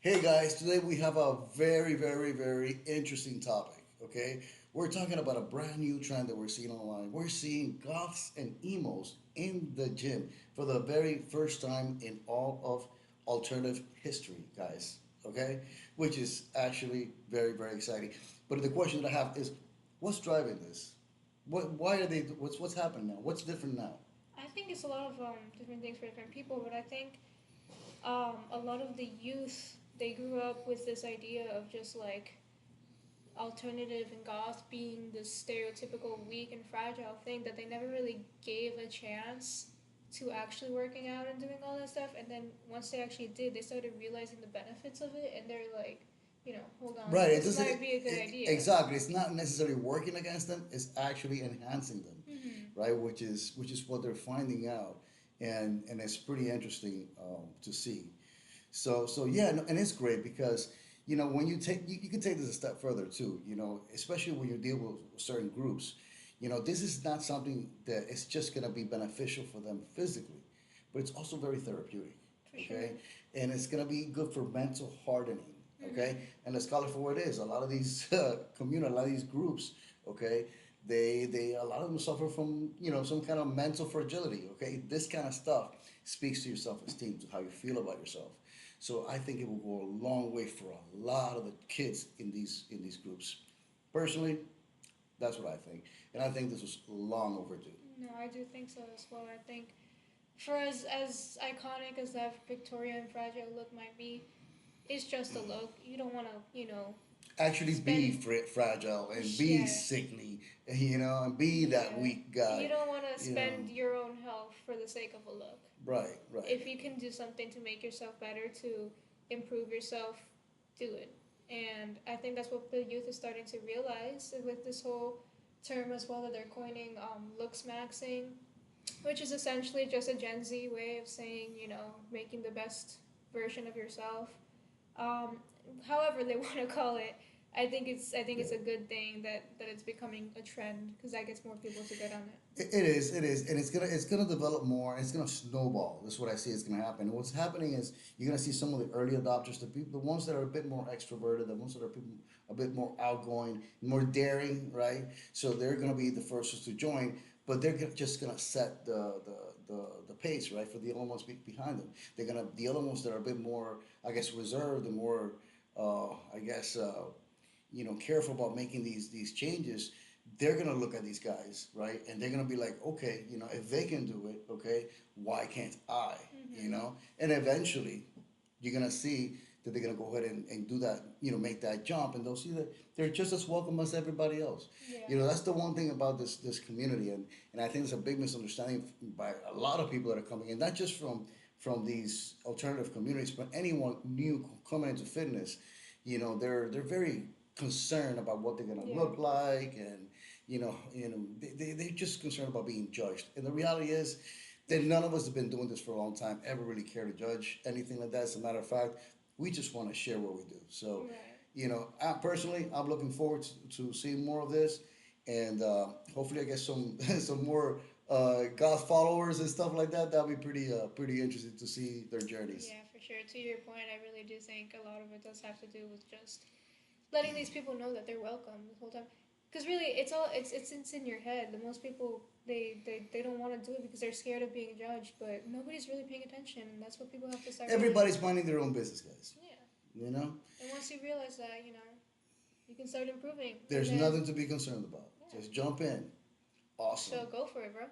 Hey guys, today we have a very interesting topic. Okay, we're talking about a brand new trend that we're seeing online. We're seeing goths and emos in the gym for the very first time in all of alternative history, guys. Okay, which is actually very exciting. But the question that I have is, what's driving this? Why are they? What's happening now? What's different now? I think it's a lot of different things for different people, but I think a lot of the youth they grew up with this idea of just like alternative and goth being this stereotypical weak and fragile thing that they never really gave a chance to actually working out and doing all that stuff. And then once they actually did, they started realizing the benefits of it, and they're like, hold on, Right. It this doesn't. might be a good idea. Exactly. It's not necessarily working against them. It's actually enhancing them, Mm-hmm. right? Which is what they're finding out, and it's pretty interesting to see. So yeah, no, and it's great because when you can take this a step further too. Especially when you deal with certain groups. This is not something that is just going to be beneficial for them physically, but it's also very therapeutic. For sure. Okay, and it's going to be good for mental hardening. Okay, Mm-hmm. and let's call it for what it is. A lot of these community, a lot of these groups. Okay, they a lot of them suffer from some kind of mental fragility. Okay, this kind of stuff speaks to your self-esteem, to how you feel about yourself. So I think it will go a long way for a lot of the kids in these groups. Personally, that's what I think, and I think this was long overdue. No, I do think so as well. I think for as iconic as that Victorian fragile look might be, it's just a look. You don't want to, Actually, be spend fragile and be yeah, sickly, and be that yeah. weak guy. You don't want to You know, spend your own health for the sake of a look. right. If you can do something to make yourself better, to improve yourself, do it. And I think that's what the youth is starting to realize with this whole term as well that they're coining, looks maxing, which is essentially just a Gen Z way of saying, making the best version of yourself. Um, However they want to call it, I think it's a good thing that it's becoming a trend because that gets more people to get on it. It is, and it's gonna develop more. It's gonna snowball. That's what I see is gonna happen. And what's happening is you're gonna see some of the early adopters, the people, the ones that are a bit more extroverted, the ones that are a bit more outgoing, more daring, right? So they're gonna be the first to join, but just gonna set the pace, right, for the other ones behind them. The other ones that are a bit more, I guess, reserved and more, I guess. Careful about making these changes, they're gonna look at these guys, right, and they're gonna be like, okay, if they can do it, okay, why can't I? Mm-hmm. And eventually, you're gonna see that they're gonna go ahead and do that, make that jump, and they'll see that they're just as welcome as everybody else. Yeah. That's the one thing about this community, and I think it's a big misunderstanding by a lot of people that are coming in, not just from these alternative communities, but anyone new coming into fitness. They're very concerned about what they're gonna Yeah. look like, and they're just concerned about being judged. And the reality is that none of us have been doing this for a long time ever really care to judge anything like that. As a matter of fact, we just want to share what we do. So, Right. personally, I'm looking forward to seeing more of this, and hopefully, I get some some more goth followers and stuff like that. That'll be pretty interesting to see their journeys. Yeah, for sure. To your point, I really do think a lot of it does have to do with just letting these people know that they're welcome the whole time. Because really, it's in your head. The most people they don't want to do it because they're scared of being judged. But nobody's really paying attention, and that's what people have to start realizing. Everybody's minding their own business, guys. Yeah, You know, and once you realize that, you can start improving, and there's then nothing to be concerned about. yeah, Just jump in. Awesome. so go for it, bro.